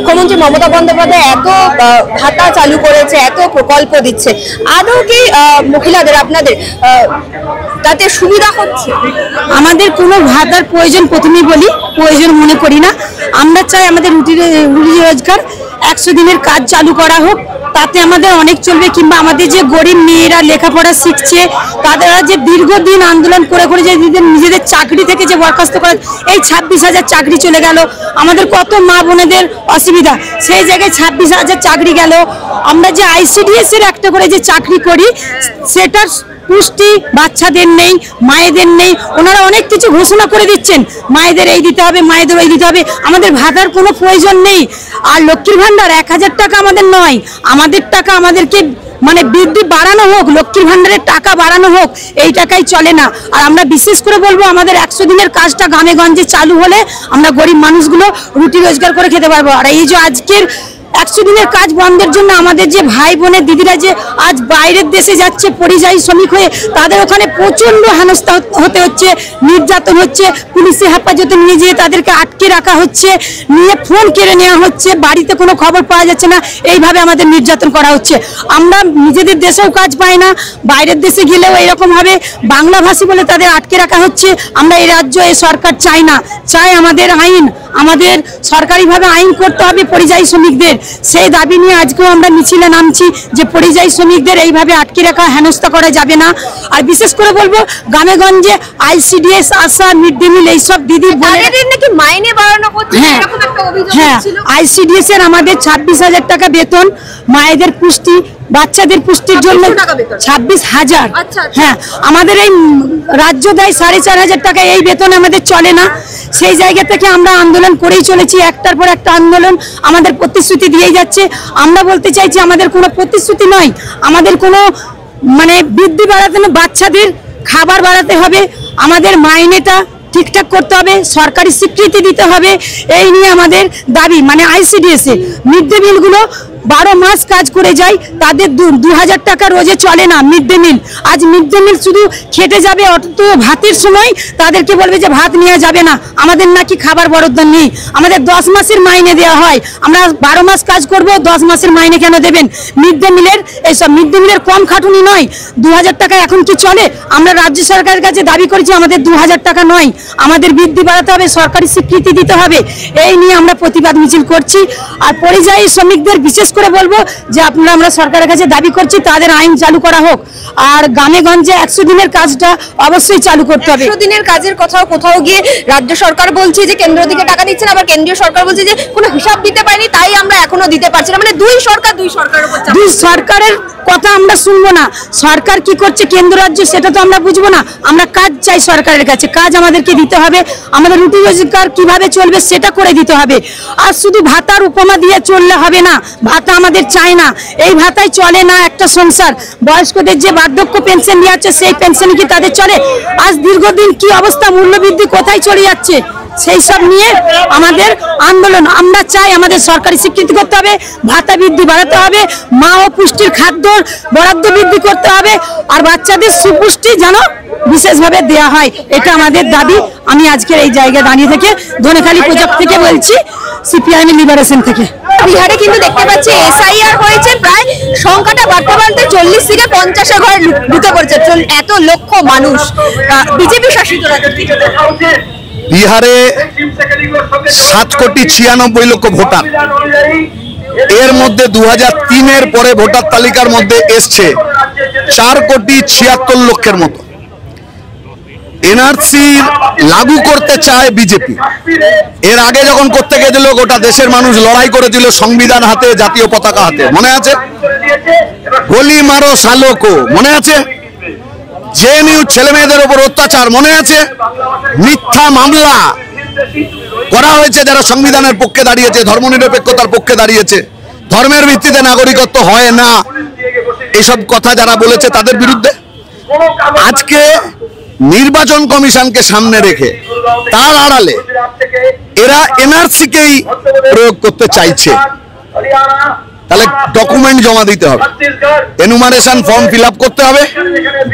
মুখ্যমন্ত্রী মমতা বন্দ্যোপাধ্যায় এত ভাতা চালু করেছে, এত প্রকল্প দিচ্ছে, আদৌ কি মহিলাদের আপনাদের তাতে সুবিধা হচ্ছে? আমাদের কোনো ভাতার প্রয়োজন প্রথমেই বলি প্রয়োজন মনে করি না। আমরা চাই আমাদের রুটি রোজগার 100 দিনের কাজ চালু করা হোক, তাতে আমাদের অনেক চলবে। কিংবা আমাদের যে গরিব মেয়েরা লেখাপড়া শিখছে, তারা যে দীর্ঘদিন আন্দোলন করে করে যে নিজেদের চাকরি থেকে যে বরখাস্ত করে, এই 26,000 চাকরি চলে গেল। আমাদের কত মা বোনেদের অসুবিধা, সেই জায়গায় 26,000 চাকরি গেল। আমরা যে ICDS এর একটা করে যে চাকরি করি, সেটার পুষ্টি বাচ্চাদের নেই, মায়েদের নেই। ওনারা অনেক কিছু ঘোষণা করে দিচ্ছেন, মায়েদের এই দিতে হবে, মায়েদের ওই দিতে হবে। আমাদের ভাতার কোনো প্রয়োজন নেই। আর লক্ষ্মীর ভান্ডার 1000 টাকা আমাদের নয়, আমাদের টাকা আমাদেরকে মানে বৃদ্ধি বাড়ানো হোক, লক্ষ্মীর ভান্ডারের টাকা বাড়ানো হোক, এই টাকাই চলে না। আর আমরা বিশেষ করে বলবো, আমাদের 100 দিনের কাজটা গ্রামে গঞ্জে চালু হলে আমরা গরিব মানুষগুলো রুটি রোজগার করে খেতে পারবো। আর এই যে আজকের 100 দিনের কাজ বন্ধের জন্য আমাদের যে ভাই বোনের দিদিরা যে আজ বাইরের দেশে যাচ্ছে পরিযায়ী শ্রমিক হয়ে, তাদের ওখানে প্রচন্ড হেনস্থা হতে হচ্ছে, নির্যাতন হচ্ছে, পুলিশে হেফাজতে নিয়ে যেয়ে তাদেরকে আটকে রাখা হচ্ছে, নিয়ে ফোন কেড়ে নেওয়া হচ্ছে, বাড়িতে কোনো খবর পাওয়া যাচ্ছে না, এইভাবে আমাদের নির্যাতন করা হচ্ছে। আমরা নিজেদের দেশেও কাজ পাই না, বাইরের দেশে গেলেও এরকমভাবে বাংলাভাষী বলে তাদের আটকে রাখা হচ্ছে। আমরা এই রাজ্য, এই সরকার চাই না, চাই আমাদের আইন, আমাদের সরকারিভাবে আইন করতে হবে পরিযায়ী শ্রমিকদের। সেই দাবি নিয়ে আজকেও আমরা মিছিলে নামছি যে পরিযায়ী শ্রমিকদের এইভাবে আটকে রাখা, হেনস্থা করা যাবে না। আর বিশেষ করে বলবো, গ্রামে গঞ্জে ICDS, আশা, মিড ডে মিল এইসব দিদি নাকি মাইনে বাড়ানো হচ্ছে, এরকম একটা অভিযোগ ছিল। ICDS এর আমাদের 26,000 টাকা বেতন, মায়েদের পুষ্টি, বাচ্চাদের পুষ্টির জন্য 26,000। হ্যাঁ, আমাদের এই রাজ্য দেয় 4,500 টাকা, এই বেতন আমাদের চলে না। সেই জায়গা থেকে আমরা আন্দোলন করেই চলেছি, একটার পর একটা আন্দোলন, আমাদের প্রতিশ্রুতি দিয়েই যাচ্ছে। আমরা বলতে চাইছি, আমাদের কোনো প্রতিশ্রুতি নয়, আমাদের কোনো মানে বৃদ্ধি বাড়াতে না, বাচ্চাদের খাবার বাড়াতে হবে, আমাদের মাইনেটা ঠিকঠাক করতে হবে, সরকারি স্বীকৃতি দিতে হবে। এই নিয়ে আমাদের দাবি। মানে ICDS এ মিড ডে মিলগুলো 12 মাস কাজ করে যায়, তাদের 2,000 টাকা রোজে চলে না মিড ডে মিল। আজ মিড ডে মিল শুধু খেটে যাবে, অত ভাতের সময় তাদেরকে বলবে যে ভাত নেওয়া যাবে না, আমাদের নাকি খাবার বরাদ্দ নেই। আমাদের 10 মাসের মাইনে দেওয়া হয়, আমরা 12 মাস কাজ করব, 10 মাসের মাইনে কেন দেবেন? মিড ডে মিলের এইসব মিড ডে মিলের কম খাটুনি নয়। 2,000 টাকা এখন কি চলে? আমরা রাজ্য সরকারের কাছে দাবি করেছি, আমাদের 2,000 টাকা নয়, আমাদের বৃদ্ধি বাড়াতে হবে, সরকারি স্বীকৃতি দিতে হবে। এই নিয়ে আমরা প্রতিবাদ মিছিল করছি। আর পরিযায়ী শ্রমিকদের বিশেষ করে বলবো যে আমরা সরকারের কাছে দাবি করছি, তাদের আইন চালু করা হোক। আর গ্রামে গঞ্জে 100 দিনের কাজটা অবশ্যই চালু করতে হবে। 100 দিনের কাজের কোথাও গিয়ে রাজ্য সরকার বলছে যে কেন্দ্র থেকে টাকা দিচ্ছে না, আবার কেন্দ্রীয় সরকার বলছে যে কোনো হিসাব দিতে পারেনি, তাই আমরা এখনো দিতে পারছি না। মানে দুই সরকারের উপর দুই সরকারের কথা আমরা শুনবো না। সরকার কি করছে কেন্দ্র রাজ্য, সেটা তো আমরা বুঝবো না। আমরা কাজ চাই সরকারের কাছে, কাজ আমাদেরকে দিতে হবে, আমাদের রুটি রোজগার কিভাবে চলবে সেটা করে দিতে হবে। আর শুধু ভাতার উপমা দিয়ে চললে হবে না, ভাতা আমাদের চাই না, এই ভাতায় চলে না একটা সংসার। বয়স্কদের যে বার্ধক্য পেনশন দেওয়া হচ্ছে, সেই পেনশনে কি তাদের চলে? আজ দীর্ঘদিন কি অবস্থা, মূল্যবৃদ্ধি কোথায় চলে যাচ্ছে, সেই সব নিয়ে আমাদের আন্দোলন। আমরা চাই আমাদের সরকারি স্বীকৃতি করতে হবে, ভাতা বৃদ্ধি বাড়াতে হবে, মা ও পুষ্টির খাদ্য বরাদ্দ বৃদ্ধি করতে হবে, আর বাচ্চাদের সুপুষ্টি যেন বিশেষভাবে দেওয়া হয়, এটা আমাদের দাবি। আমি আজকের এই জায়গায় দাঁড়িয়ে থেকে ধনেখালি প্রজেক্ট থেকে বলছি, CPIM লিবারেশন থেকে। বিহারে কিন্তু দেখতে পাচ্ছি SIR হয়েছে, প্রায় সংখ্যাটা বাড়তে বাড়তে 40 থেকে 50 ঘরে ঢুকে পড়ছে। এত লক্ষ মানুষ বিজেপি শাসিত রাজ্যে। বিহারে 7,96,00,000 ভোটার, এর মধ্যে 2003-এর পরে ভোটার তালিকার মধ্যে এসছে 4,76,00,000 মতো। NRC লাগু করতে চায় বিজেপি। এর আগে যখন করতে গেছিল, গোটা দেশের মানুষ লড়াই করেছিল সংবিধান হাতে, জাতীয় পতাকা হাতে, মনে আছে? গোলি মারো শালোকো, মনে আছে? JNU ছেলে মেয়েদের উপর অত্যাচার, মনে আছে? মিথ্যা মামলা করা হয়েছে যারা সংবিধানের পক্ষে দাঁড়িয়েছে, ধর্মনিরপেক্ষতার পক্ষে দাঁড়িয়েছে, ধর্মের ভিত্তিতে নাগরিকত্ব হয় না, এসব কথা যারা বলেছে তাদের বিরুদ্ধে। আজকে নির্বাচন কমিশনকে সামনে রেখে তার আড়ালে এরা NRC-কেই প্রয়োগ করতে চাইছে। তাহলে ডকুমেন্ট জমা দিতে হবে, এনুমারেশন ফর্ম ফিল আপ করতে হবে,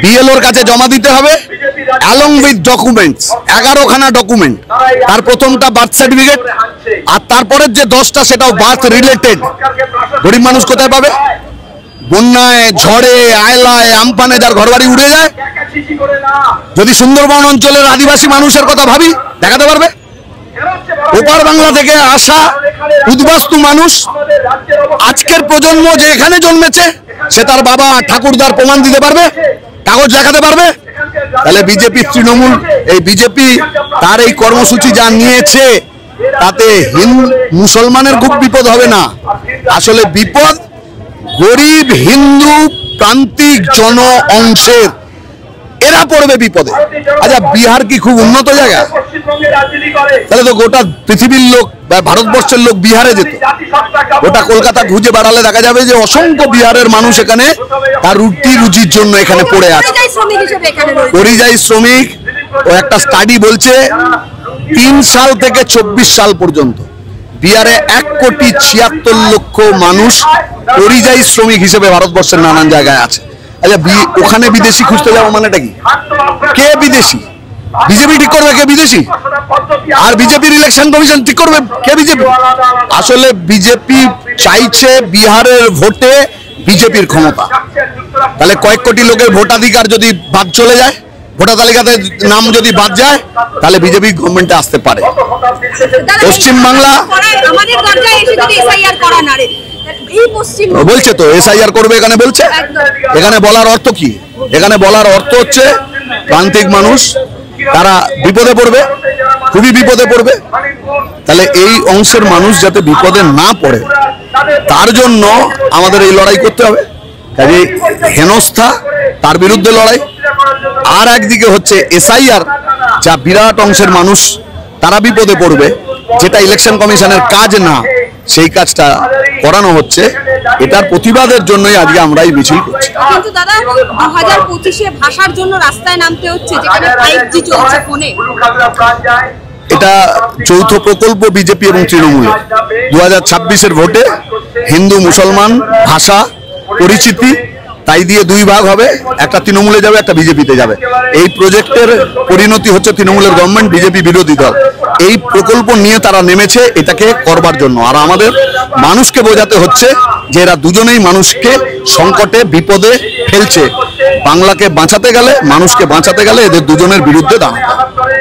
বিএলওর কাছে জমা দিতে হবে, অ্যালং উইথ ডকুমেন্টস 11খানা ডকুমেন্ট। তার প্রথমটা বার্থ সার্টিফিকেট, আর তারপরের যে 10টা সেটাও বার্থ রিলেটেড। গরিব মানুষ কোথায় পাবে? বন্যায়, ঝড়ে, আয়লায়, আমফানে যার ঘরবাড়ি উড়ে যায়। যদি সুন্দরবন অঞ্চলের আদিবাসী মানুষের কথা ভাবি, দেখাতে পারবে? ওপার বাংলা থেকে আসা উদ্বাস্তু মানুষ, আজকের প্রজন্ম যে এখানে জন্মেছে সে তার বাবা ঠাকুরদার প্রমাণ দিতে পারবে, কাগজ দেখাতে পারবে? তাহলে বিজেপি, তৃণমূল, এই বিজেপি তার এই কর্মসূচি যা নিয়েছে তাতে মুসলমানের খুব বিপদ হবে না, আসলে বিপদ গরিব হিন্দু প্রান্তিক জন অংশের, এরা পড়বে বিপদে। আচ্ছা, বিহার কি খুব উন্নত জায়গা? তাহলে তো গোটা পৃথিবীর লোক বা ভারতবর্ষের লোক বিহারে যেত। গোটা কলকাতা খুঁজে বেড়ালে দেখা যাবে যে অসংখ্য বিহারের মানুষ এখানে তার রুটি রুজির জন্য এখানে পড়ে আছে, পরিযায়ী শ্রমিক। ও একটা স্টাডি বলছে 3 সাল থেকে 24 সাল পর্যন্ত বিহারে 1,76,00,000 মানুষ পরিযায়ী শ্রমিক হিসেবে ভারতবর্ষের নানান জায়গায় আছে। আচ্ছা, ওখানে বিদেশি খুঁজতে যাবো মানেটা কি? কে বিদেশি? বিজেপি ঠিক করবে কে বিদেশি? আর বিজেপির ইলেকশন কমিশন ঠিক করবে কে বিজেপি? আসলে বিজেপি চাইছে বিহারের ভোটে বিজেপির ক্ষমতা। তাহলে কয়েক কোটি লোকের ভোটাধিকার যদি বাদ চলে যায়, ভোটার তালিকাতে নাম যদি বাদ যায়, তাহলে বিজেপি গভর্নমেন্টে আসতে পারে। পশ্চিমবাংলা বলছে তো এসআইআর করবে, এখানে বলছে। এখানে বলার অর্থ কি? এখানে বলার অর্থ হচ্ছে প্রান্তিক মানুষ তারা বিপদে পড়বে, খুবই বিপদে পড়বে। তাহলে এই অংশের মানুষ যাতে বিপদে না পড়ে তার জন্য আমাদের এই লড়াই করতে হবে। কাজে হেনস্থা, তার বিরুদ্ধে লড়াই। আর একদিকে হচ্ছে এসআইআর, যা বিরাট অংশের মানুষ তারা বিপদে পড়বে, যেটা ইলেকশন কমিশনের কাজ না, সেই কাজটা করানো হচ্ছে। এটার প্রতিবাদের জন্যই আজকে আমরা এই মিছিল করছি। কিন্তু দাদা 2025-এ ভাষার জন্য রাস্তায় নামতে হচ্ছে, যেখানে 5G চলছে ফোনে। এটা যৌথ প্রকল্প বিজেপি এবং তৃণমূলের। 2026-এর ভোটে হিন্দু মুসলমান ভাষা পরিচিতি তাই দিয়ে 2 ভাগ হবে, একটা তৃণমূলে যাবে, একটা বিজেপিতে যাবে। এই প্রজেক্টের পরিণতি হচ্ছে তৃণমূলের গভর্নমেন্ট বিজেপি বিরোধী দল। এই প্রকল্প নিয়ে তারা নেমেছে এটাকে করবার জন্য। আর আমাদের মানুষকে বোঝাতে হচ্ছে যে এরা দুজনেই মানুষকে সংকটে বিপদে ফেলছে। বাংলাকে বাঁচাতে গেলে, মানুষকে বাঁচাতে গেলে এদের দুজনের বিরুদ্ধে দাঁড়াতে হবে।